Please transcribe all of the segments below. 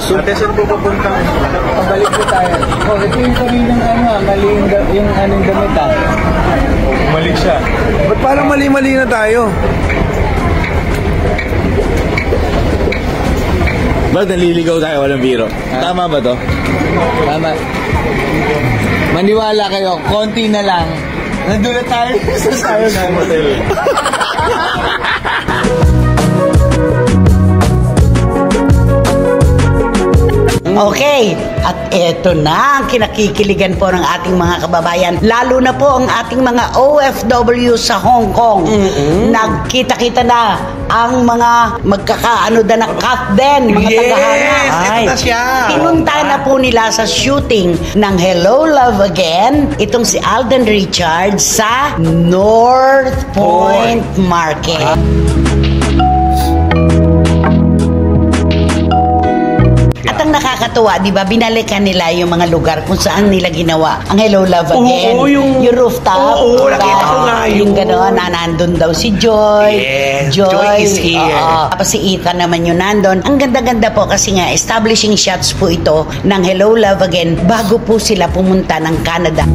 gusto. Ate, saan po pupunta? Pabalik po tayo. Oh, ito yung kaninang mali yung anong damit Bumalik siya. Ba't parang mali-mali na tayo? Ba't naliligaw tayo walang biro? Tama ba to? Tama. Maniwala kayo, konti na lang. Nandun na tayo sa hotel. Okay, at eto na ang kinakikiligan po ng ating mga kababayan, lalo na po ang ating mga OFW sa Hong Kong. Nagkita-kita na ang mga magkakaano na cut din, mga tagahanga. Ito na siya. Pinunta na po nila sa shooting ng Hello Love Again, itong si Alden Richards sa North Point Market. At ang nakakatuwa, di ba, binalikan nila yung mga lugar kung saan nila ginawa ang Hello Love Again. Oo, yung rooftop. Oo, nakita ko nga yung gano'n, nandun daw si Joy. Yes, Joy is here. Tapos si Ethan naman yung nandun. Ang ganda-ganda po kasi nga, establishing shots po ito ng Hello Love Again bago po sila pumunta ng Canada.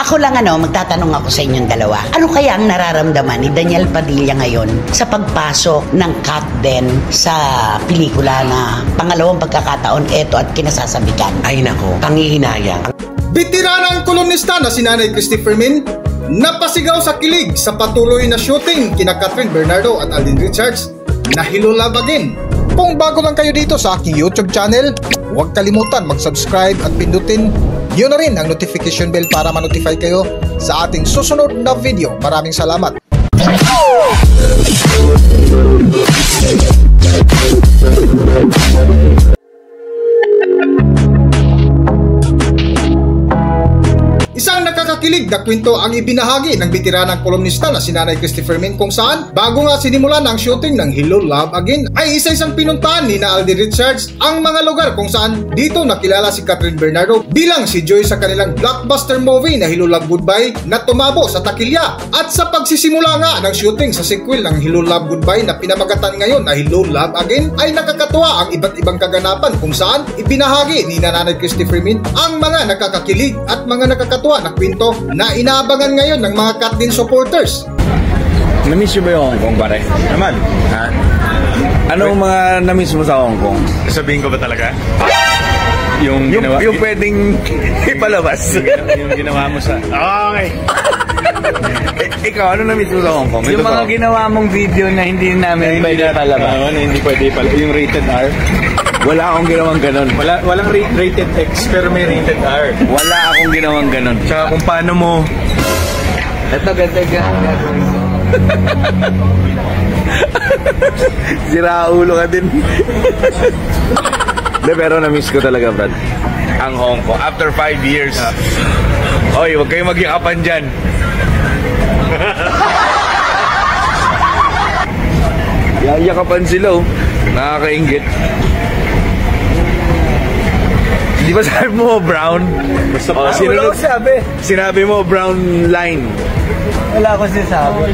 Ako lang magtatanong ako sa inyong dalawa. Ano kaya ang nararamdaman ni Daniel Padilla ngayon sa pagpasok ng cut din sa pelikula na pangalawang pagkakataon eto at kinasasabikan? Ay nako, pangihinayang. Bitiranang kolumnista na si Nanay Christopher Min napasigaw sa kilig sa patuloy na shooting kina Catherine Bernardo at Alden Richards na Hello Love Again. Kung bago lang kayo dito sa aking YouTube channel, huwag kalimutan mag-subscribe at pindutin yun na rin ang notification bell para ma-notify kayo sa ating susunod na video. Maraming salamat! Isang nakakakilig na kwento ang ibinahagi ng bitiranang kolumnista na si Nanay Christopher Min kung saan bago nga sinimulan ang shooting ng Hello Love Again ay isa-isang pinuntahan ni na Alden Richards ang mga lugar kung saan dito nakilala si Catherine Bernardo bilang si Joy sa kanilang blockbuster movie na Hello Love Goodbye na tumabo sa takilya. At sa pagsisimula nga ng shooting sa sequel ng Hello Love Goodbye na pinamagatan ngayon na Hello Love Again ay nakakatuwa ang iba't ibang kaganapan kung saan ibinahagi ni Nanay Christopher Min ang mga nakakakilig at mga nakakatuwa na kwento na inaabangan ngayon ng mga cut din supporters. Na-miss mo ba yung Hong Kong, pare? Naman. Ha? Anong mga na-miss mo sa Hong Kong? Sabihin ko ba talaga? Yung pwedeng ipalabas. yung ginawa mo sa... Okay. Ikaw, ano na-miss mo sa Hong Kong? Yung mga ginawa mong video na hindi namin pwede palabas. Hindi pwede palabas. Yung rated R. Wala akong ginawang ganon. Walang rated X pero may rated R. Wala akong ginawang ganon. Tsaka kung paano mo... Ito ganda ka. Sira ulo ka din. De, pero na-miss ko talaga, Brad. Ang Hong Kong. After 5 years. Oy, huwag kayong magyakapan dyan. Yakapan sila, oh. Nakakaingit. Di ba sabi mo brown? Basta oh, Wala ko sabi. sinabi mo brown line. Wala ko sinasabi.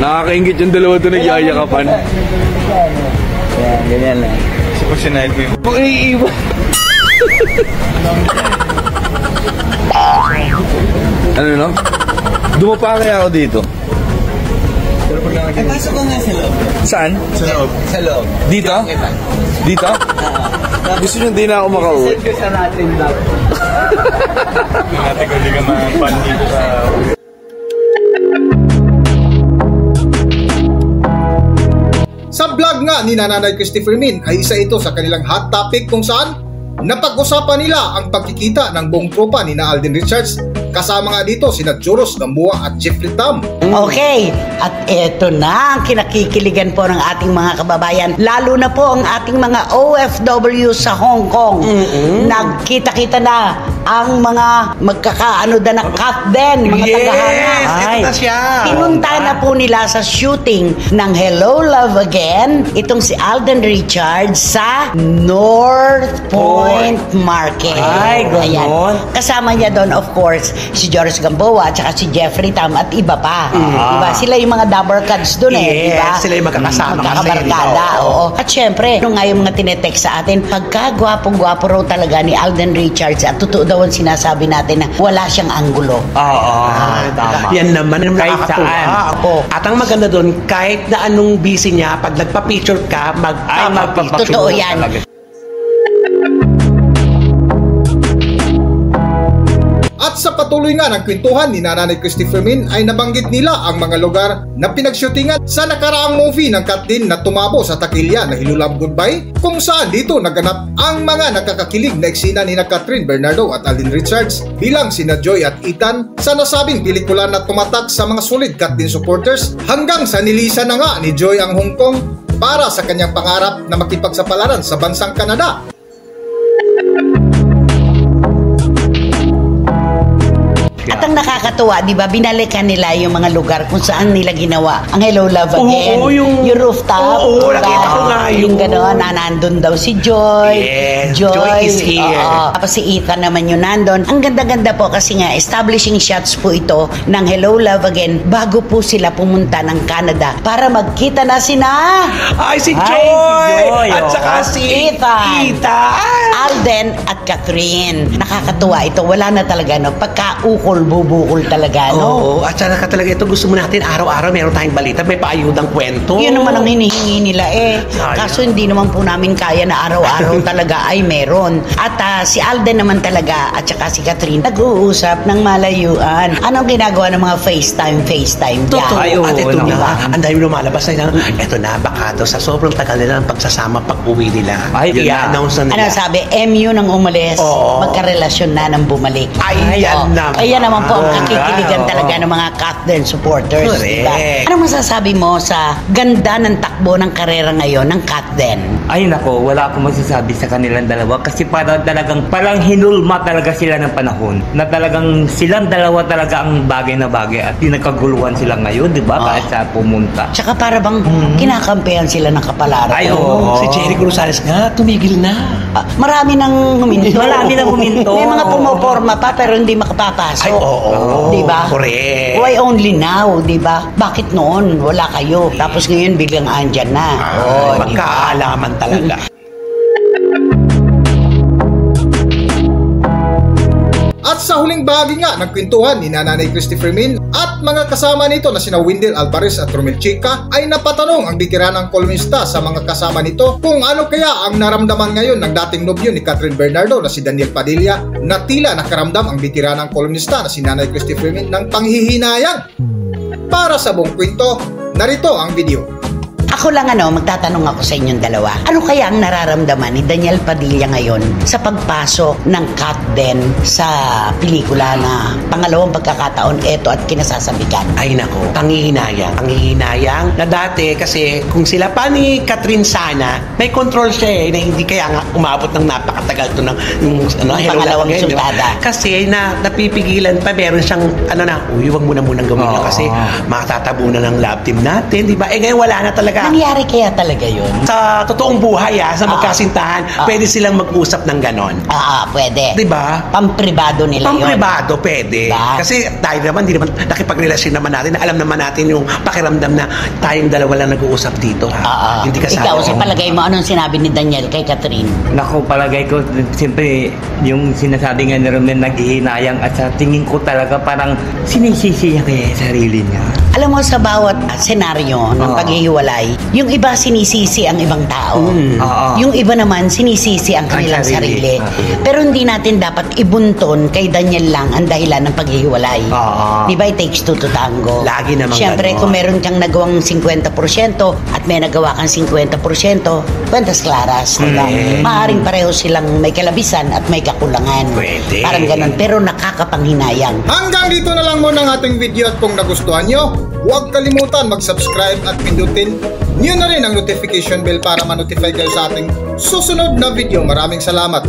Nakakaingit yung dalawa doon nagyayakapan. Yan, ganyan lang. Kasi pag sinahil ko yung... Kung iiwan. Ano no? Dumapa kaya ako dito. Pasok ko nga sa loob. Saan? Sa loob. Sa loob. Dito? Dito? Gusto nyo hindi na ako makauwi? Send ko sa natin vlog. Natin kung hindi ka ma-pan dito sa... Sa vlog nga ni Nanay Christopher Min ay isa ito sa kanilang hot topic kung saan napag-usapan nila ang pagkikita ng buong tropa ni Alden Richards. Kasama nga dito sina Juros Gamboa at Jeffrey Tam. Okay, at eto na ang kinakikiligan po ng ating mga kababayan, lalo na po ang ating mga OFW sa Hong Kong. Nagkita-kita na ang mga magkakaano na cut din, mga tagahanga. Ito na siya. Pinunta na po nila sa shooting ng Hello Love Again, itong si Alden Richards sa North Point Market. Ay, ganon. Kasama niya doon, of course, si Joris Gamboa at saka si Jeffrey Tam at iba pa. Diba? Sila yung mga double cards doon Yes, diba? sila yung magkakasama kasi. Magkakabarkada, oo. At syempre, nung nga yung mga tinetext sa atin, pagka gwapong-gwapo raw talaga ni Alden Richards at totoo daw ang sinasabi natin na wala siyang anggulo. Oo, tama. Yan naman ang Kahit nakakatuwa. saan. Oo. At ang maganda doon, kahit na anong busy niya, pag nagpa-picture ka, magpa-picture. Totoo yan. At sa patuloy nga ng kwentuhan ni Nanay Christy Fermin ay nabanggit nila ang mga lugar na pinagshootingan sa nakaraang movie ng Kat Din na tumabo sa takilya na Hello Love Goodbye, kung saan dito naganap ang mga nakakakilig na eksena ni Catherine Bernardo at Alden Richards bilang sina Joy at Ethan sa nasabing pelikula na tumatak sa mga solid Kat Din supporters, hanggang sa nilisan na nga ni Joy ang Hong Kong para sa kanyang pangarap na makipagsapalaran sa bansang Canada. At ang nakakatuwa, di ba, binalikan nila yung mga lugar kung saan nila ginawa ang Hello Love Again. Oo, yung rooftop. Oo, diba? nakita ko nga Yung yun. gano'n, nandun daw si Joy. Yes, Joy is here. Oo. Tapos si Ethan naman yung nandun. Ang ganda-ganda po kasi nga, establishing shots po ito ng Hello Love Again bago po sila pumunta ng Canada para magkita na sina Ay, si Ay, Joy! si Joy, At saka si Ethan. Alden at Catherine. Nakakatuwa ito. Wala na talaga, no? Pagkaukol, bubukol talaga, no? Oo, at saka talaga ito, gusto mo natin araw-araw meron tayong balita, may paayudang kwento. Yun naman ang hinihingi nila Sayang. Kaso hindi naman po namin kaya na araw-araw talaga ay meron. At si Alden naman talaga at saka si Catherine nag-uusap ng malayuan. Anong ginagawa ng mga FaceTime dyan? Totoo. Ay, oo, At ito naman. na, ang dami lumalabas na ito na, baka daw sa sobrang tagal nila ng pagsasama pag-uwi nila. Ay, yun yeah. na-announce na Ano nila. sabi, MU nang umalis, Oo. magkarelasyon na nang bumalik. Ay, yan naman. Ayan naman po ang kakikiligan Oo. talaga ng mga Catherine supporters. Correct. Diba? Ano masasabi mo sa ganda ng takbo ng karera ngayon ng Catherine? Ay nako, wala akong masasabi sa kanilang dalawa kasi parang hinulma talaga sila ng panahon na talagang silang dalawa talaga ang bagay na bagay at pinagkaguluhan sila ngayon, di ba? Kahit sa pumunta. Tsaka para bang kinakampihan sila ng kapalaran. Ay, oo. Si Jericho Rosales nga, tumigil na. Marami nang huminto. Marami nang huminto. May mga pumoporma pa pero hindi makapapasok. Ay, oo. Diba? Correct. Why only now, diba? Bakit noon? Wala kayo. Tapos ngayon biglang andyan na. Ay, Diba? magkaalaman talaga. At sa huling bahagi nga ng kwentuhan ni Nanay Christy Fermin at mga kasama nito na sina Wendell Alvarez at Romel Chica ay napatanong ang bitiranang kolumnista sa mga kasama nito kung ano kaya ang naramdaman ngayon ng dating nobyo ni Catherine Bernardo na si Daniel Padilla na tila nakaramdam ang bitiranang kolumnista na si Nanay Christy Fermin ng panghihinayang. Para sa buong kwento, narito ang video. Ako lang magtatanong ako sa inyong dalawa. Ano kaya ang nararamdaman ni Daniel Padilla ngayon sa pagpasok ng Kat Den sa pelikula na pangalawang pagkakataon eto at kinasasabikan? Ay nako, pangihinayang. Pangihinayang na dati kasi kung sila pa ni Catherine sana, may control siya na hindi kaya nga umabot ng napakatagal to ng Hello pangalawang Love Again, sultada. diba? Kasi napipigilan pa, meron siyang huwag mo na munang gawin yun kasi makatatabunan ng love team natin, di ba? Ngayon wala na talaga. Nangyari kaya talaga yun? Sa totoong buhay sa magkasintahan, pwede silang mag-usap ng ganon. Pwede. Di ba? Pampribado nila yun. Pampribado, pwede. Diba? Kasi tayo naman, di naman nakipagrelasyon naman natin, alam naman natin yung pakiramdam na tayong dalawa lang nag-uusap dito. Hindi kasama. Ikaw, sa palagay mo, anong sinabi ni Daniel kay Catherine? Nako, palagay ko, siyempre, yung sinasabi nga ni Romel, naghihinayang at sa tingin ko talaga parang sinisisi niya kaya sa sarili niya. Alam mo, sa bawat senaryo ng paghihiwalay, yung iba sinisisi ang ibang tao. Yung iba naman sinisisi ang kanilang sarili. Pero hindi natin dapat ibunton kay Daniel lang ang dahilan ng paghihiwalay. Di ba, it takes two to tango? Lagi naman Siyempre, ganon. kung meron kang nagawang 50% at may nagawa kang 50%, kwentas claras. Diba? Maaring pareho silang may kalabisan at may kakulangan. Pwede. Parang ganon. Pero nakakapanghinayang. Hanggang dito na lang muna ang ating video at kung nagustuhan nyo, huwag kalimutan mag-subscribe at pindutin nyo na rin ang notification bell para ma-notify kayo sa ating susunod na video. Maraming salamat.